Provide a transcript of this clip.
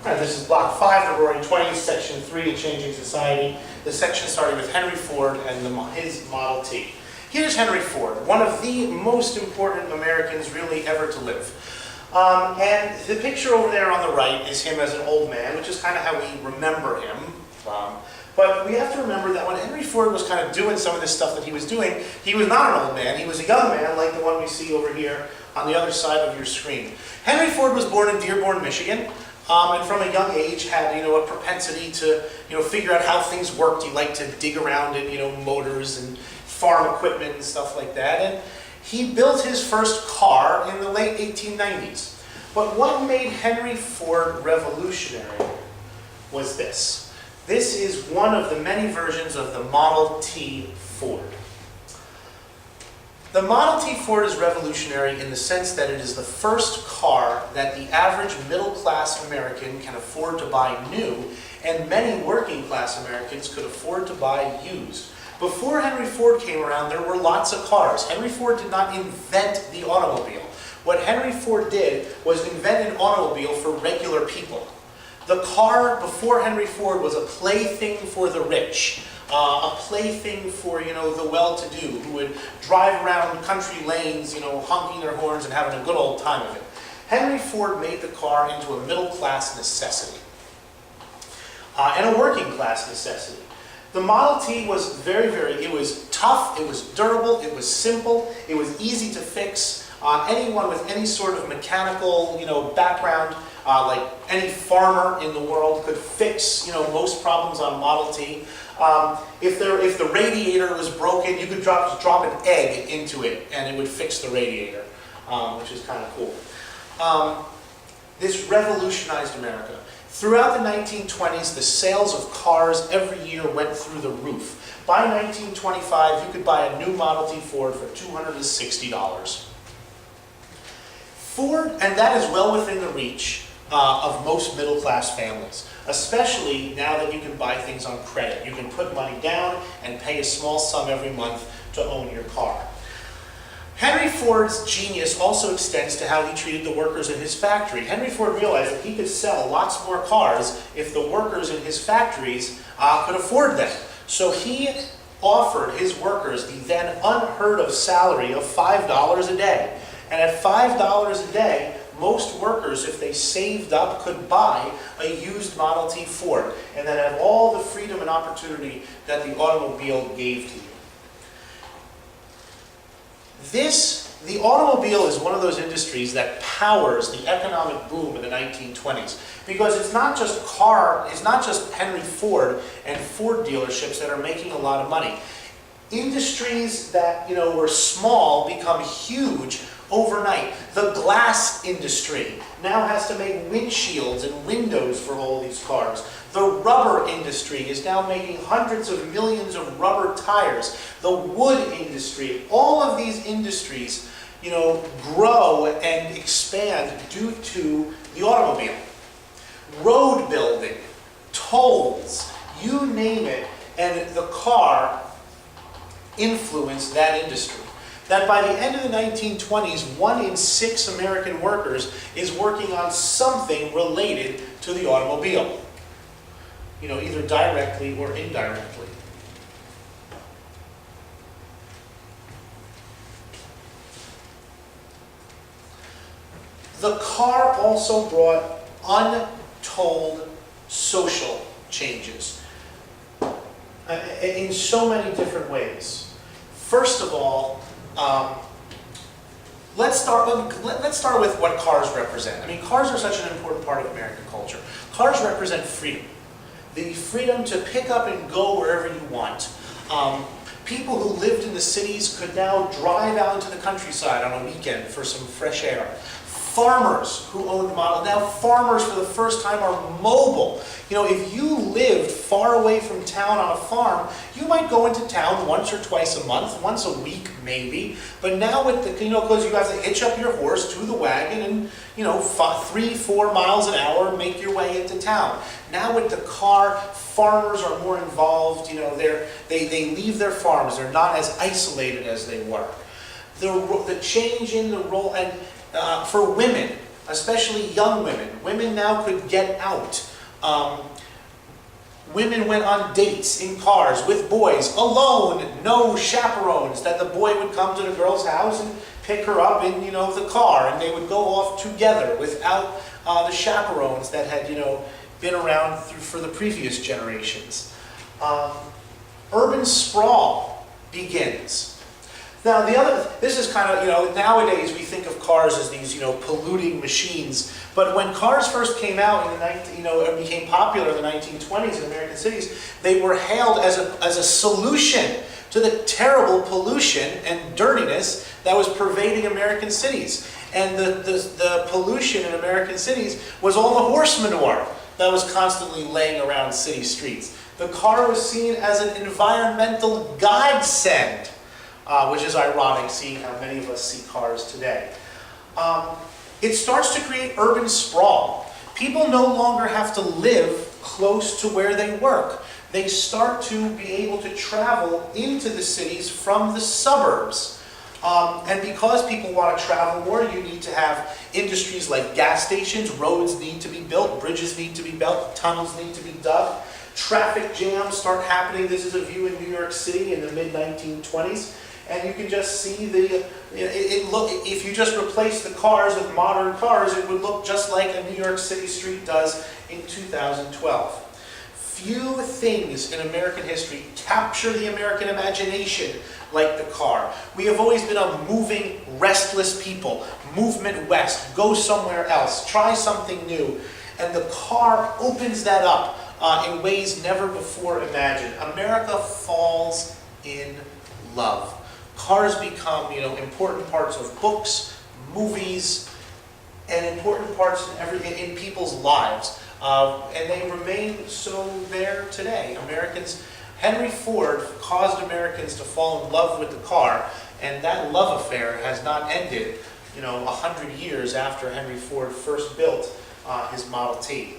Alright, this is block 5, the Roaring Twenties, section 3, A Changing Society. The section starting with Henry Ford and his Model T. Here's Henry Ford, one of the most important Americans really ever to live. And the picture over there on the right is him as an old man, which is kind of how we remember him. But we have to remember that when Henry Ford was kind of doing some of this stuff that he was doing, he was not an old man, he was a young man like the one we see over here on the other side of your screen. Henry Ford was born in Dearborn, Michigan. And from a young age had, a propensity to, figure out how things worked. He liked to dig around in, motors and farm equipment and stuff like that. And he built his first car in the late 1890s. But what made Henry Ford revolutionary was this. This is one of the many versions of the Model T Ford. The Model T Ford is revolutionary in the sense that it is the first car that the average middle-class American can afford to buy new, and many working-class Americans could afford to buy used. Before Henry Ford came around, there were lots of cars. Henry Ford did not invent the automobile. What Henry Ford did was invent an automobile for regular people. The car before Henry Ford was a plaything for the rich. A plaything for, the well-to-do who would drive around country lanes, honking their horns and having a good old time of it. Henry Ford made the car into a middle-class necessity and a working-class necessity. The Model T was it was tough, it was durable, it was simple, it was easy to fix. Anyone with any sort of mechanical, background, like any farmer in the world could fix, most problems on Model T. If the radiator was broken, you could drop an egg into it and it would fix the radiator, which is kind of cool. This revolutionized America. Throughout the 1920s, the sales of cars every year went through the roof. By 1925, you could buy a new Model T Ford for $260. Ford, and that is well within the reach of most middle-class families, especially now that you can buy things on credit. You can put money down and pay a small sum every month to own your car. Henry Ford's genius also extends to how he treated the workers in his factory. Henry Ford realized that he could sell lots more cars if the workers in his factories could afford them. So he offered his workers the then unheard of salary of $5 a day. And at $5 a day, most workers, if they saved up, could buy a used Model T Ford and then have all the freedom and opportunity that the automobile gave to you. The automobile is one of those industries that powers the economic boom in the 1920s because it's not just Henry Ford and Ford dealerships that are making a lot of money. Industries that were small become huge overnight. The glass industry now has to make windshields and windows for all these cars. The rubber industry is now making hundreds of millions of rubber tires. The wood industry, all of these industries, grow and expand due to the automobile. Road building, tolls, you name it, and the car influenced that industry. That by the end of the 1920s, 1 in 6 American workers is working on something related to the automobile. Either directly or indirectly. The car also brought untold social changes in so many different ways. First of all, let's start with what cars represent. Cars are such an important part of American culture. Cars represent freedom. The freedom to pick up and go wherever you want. People who lived in the cities could now drive out into the countryside on a weekend for some fresh air. Farmers who owned models, now farmers for the first time are mobile. If you lived far away from town on a farm, you might go into town once or twice a month, once a week maybe. But now with the, because you have to hitch up your horse to the wagon and, 3-4 miles an hour, make your way into town. Now with the car, farmers are more involved. They leave their farms. They're not as isolated as they were. The change in the role, and for women, especially young women. Women now could get out. Women went on dates in cars with boys, alone, no chaperones, that the boy would come to the girl's house and pick her up in, the car, and they would go off together without the chaperones that had, been around for the previous generations. Urban sprawl begins. Now, this is kind of, nowadays we think of cars as these, polluting machines. But when cars first came out and became popular in the 1920s in American cities, they were hailed as a solution to the terrible pollution and dirtiness that was pervading American cities. And the pollution in American cities was all the horse manure that was constantly laying around city streets. The car was seen as an environmental godsend. Which is ironic, seeing how many of us see cars today. It starts to create urban sprawl. People no longer have to live close to where they work. They start to be able to travel into the cities from the suburbs. And because people want to travel more, you need to have industries like gas stations, roads need to be built, bridges need to be built, tunnels need to be dug. Traffic jams start happening. This is a view in New York City in the mid-1920s. And you can just see if you just replace the cars with modern cars, it would look just like a New York City street does in 2012. Few things in American history capture the American imagination like the car. We have always been a moving, restless people. Movement west, go somewhere else, try something new. And the car opens that up in ways never before imagined. America falls in love. Cars become, important parts of books, movies, and important parts in people's lives. And they remain so there today. Henry Ford caused Americans to fall in love with the car, and that love affair has not ended, 100 years after Henry Ford first built his Model T.